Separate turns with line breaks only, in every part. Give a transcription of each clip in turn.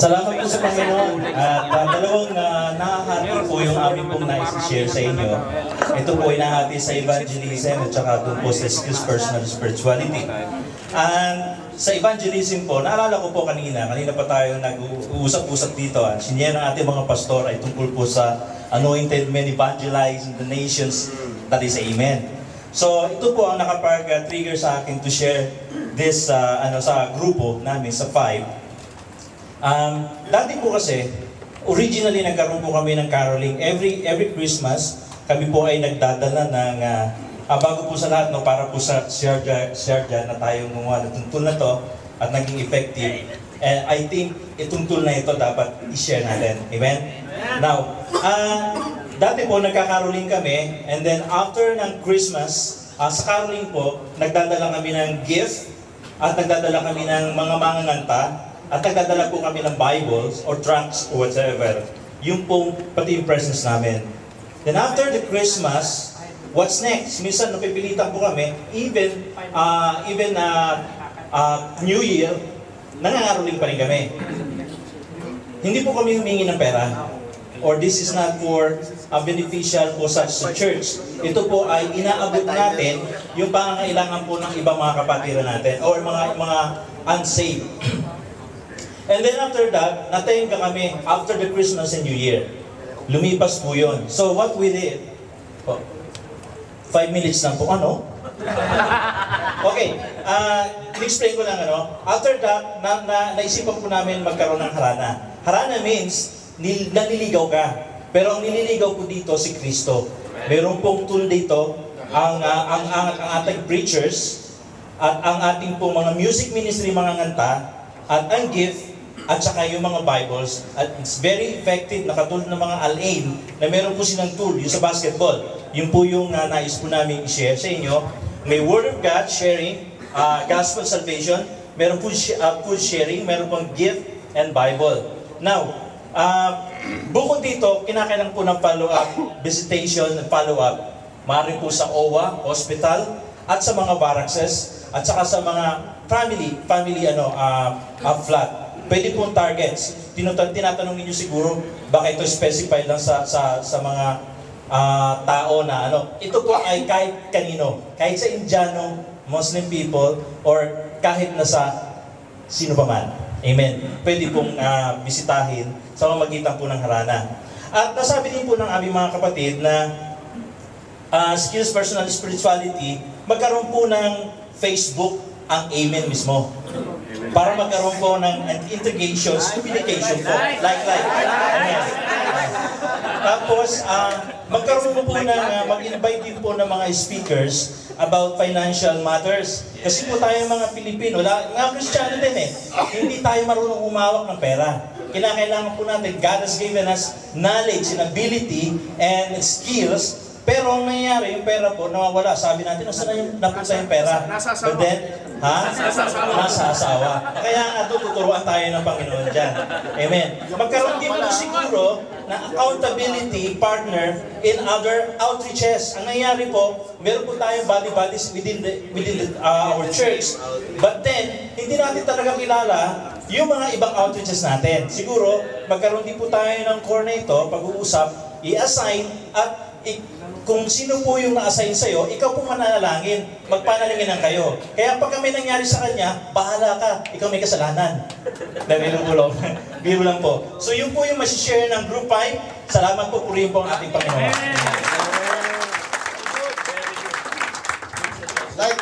Salamat po sa Panginoon. At dalawang nakahati po yung aming pong nais-share sa inyo. Ito po ay nahati sa evangelism at saka doon po sa skills personal spirituality. And sa evangelism po, naalala ko po kanina pa tayo nag-uusap-usap dito. Sinyer ng ating mga pastor ay tungkol po sa anointed men evangelize in the nations. That is amen. So ito po ang nakapag-trigger sa akin to share this sa grupo namin sa 5. Dati po kasi, originally nagkaroon po kami ng caroling. Every Christmas, kami po ay nagdadala ng, bago po sa lahat, no, para po sa share na tayong gumawa ng tool na to at naging effective. And I think itong tool na ito dapat i-share natin. Amen? Now, dati po nagka-caroling kami, and then after ng Christmas, sa caroling po, nagdadala kami ng gift at nagdadala kami ng mga manganganta. At nagdadala po kami ng Bibles or tracts or whatever. Yung pong pati yung presence namin. Then after the Christmas, what's next? Minsan napipilitan po kami, even New Year, nangangaroling pa rin kami. Hindi po kami humingi ng pera. Or this is not for beneficial po sa church. Ito po ay inaabot natin yung pangangailangan po ng ibang mga kapatiran natin or mga unsaved. And then after that, natayin ka kami after the Christmas and New Year. Lumipas po yun. So what we did, 5 minutes lang po, ano? Okay, explain ko lang After that, naisipan po namin magkaroon ng harana. Harana means, naniligaw ka. Pero ang nililigaw po dito si Kristo. Meron pong tool dito, ang ating preachers, at ang ating pong mga music ministry, mga nganta, at ang gift, at saka yung mga Bibles, at it's very effective, nakatulad ng mga Al-Ain, na meron po silang tool, yung sa basketball. Yun po yung nais po namin i-share sa inyo. May Word of God sharing, Gospel Salvation, meron po food sharing, meron pong gift and Bible. Now, bukod dito, kinakailangan po ng follow-up, visitation and follow-up. Maaaring po sa OWA, hospital, at sa mga barracks, at saka sa mga family flat. Pwede pong targets. Tinatanong ninyo siguro, baka ito specify lang sa mga tao na Ito po ay kahit kanino. Kahit sa Indiano, Muslim people, or kahit na sa sino pa man. Amen. Pwede pong bisitahin sa pamamagitan po ng harana. At nasabi din po ng aming mga kapatid na skills personal spirituality, magkaroon po ng Facebook ang Amen mismo. Para magkaroon po ng integrations, communication po. Like. Amen. Tapos, magkaroon po mag-invite din po ng mga speakers about financial matters. Kasi po tayo mga Pilipino, mga Kristiyano din hindi tayo marunong umawak ng pera. Kinakailangan po natin, God has given us knowledge and ability and skills. Pero ang nangyayari, yung pera po, nawawala. Sabi natin, saan na yung napunta yung pera? But then, nasa asawa. Kaya nga tuturuan tayo ng Panginoon dyan. Amen. Magkaroon din po siguro na accountability partner in other outreaches. Ang nangyayari po, meron po tayong body-bodies within our church. But then, hindi natin talaga kilala yung mga ibang outreaches natin. Siguro, magkaroon din po tayo ng core na ito, pag-uusap, i-assign at kung sino po yung na-assign sa'yo, ikaw po mananalangin, magpanalangin kayo. Kaya pag may nangyari sa kanya, bahala ka, ikaw may kasalanan. Biro lang po. So yun po yung masishare ng Group 5. Salamat po, purihin po ang ating Panginoon.
Like.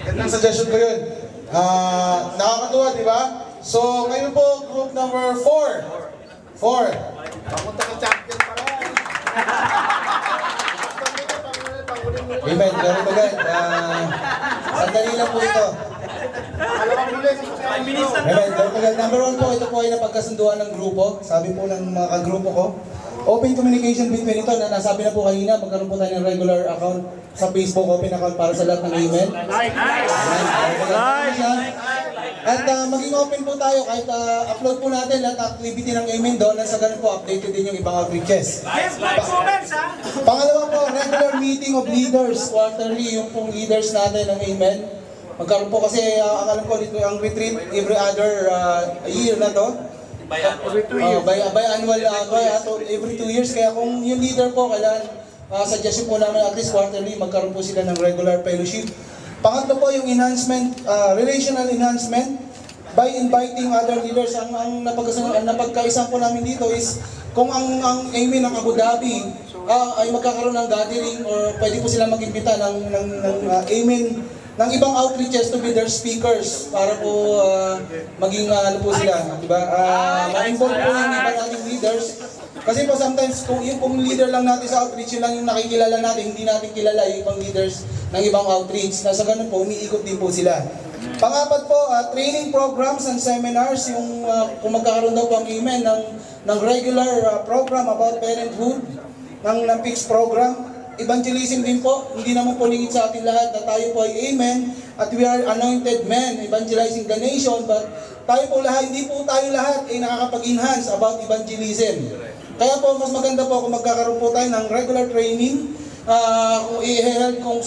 Gandang suggestion ko yun. Nakakatuwa, di ba? So, ngayon po, group number 4. Papunta ka champion pa rin. Amen. Very good. Sandali lang po ito. Amen. Very good. Number 1 po, ito po ay napagkasunduan ng grupo. Sabi po ng mga kagrupo ko. Open communication between ito na nasabi na po kanina, magkaroon po tayo ng regular account sa Facebook, open account para sa lahat ng email. At maging open po tayo kahit upload po natin lahat activity ng amen doon, at sa ganun po updated din yung ibang outreaches. Pangalawa po, regular meeting of leaders, quarterly yung pong leaders natin ng amen. Magkaroon po kasi, alam ko, ang retreat every other year na to.
Every 2 years.
By annual, every 2 years. Kaya kung yung leader po, kailangan, suggestion po namin at least quarterly, magkaroon po sila ng regular fellowship. Pangatlo po yung enhancement, relational enhancement, by inviting other leaders. Ang napagkaisa po namin dito is, kung ang aim ng Abu Dhabi ay magkakaroon ng gathering or pwede po sila mag-imbita ng aim ng ibang outreaches to be their speakers para po maging ano po sila, di ba? Ma-involve po yung iba nating leaders. Kasi po sometimes kung yung leader lang natin sa outreach, yun lang yung nakikilala natin, hindi natin kilala yung ibang leaders ng ibang outreach. Nasa ganun po, umiikot din po sila. Pangapat po, training programs and seminars, yung kung magkakaroon daw po ang amen ng regular program about parenthood, ng PICS program. Evangelism din po, hindi naman po lingid sa atin lahat na tayo po ay amen at we are anointed men evangelizing the nation, but tayo po lahat, hindi po tayo lahat ay nakakapag-enhance about evangelism. Kaya po mas maganda po kung magkakaroon po tayo ng regular training, kung i-help kung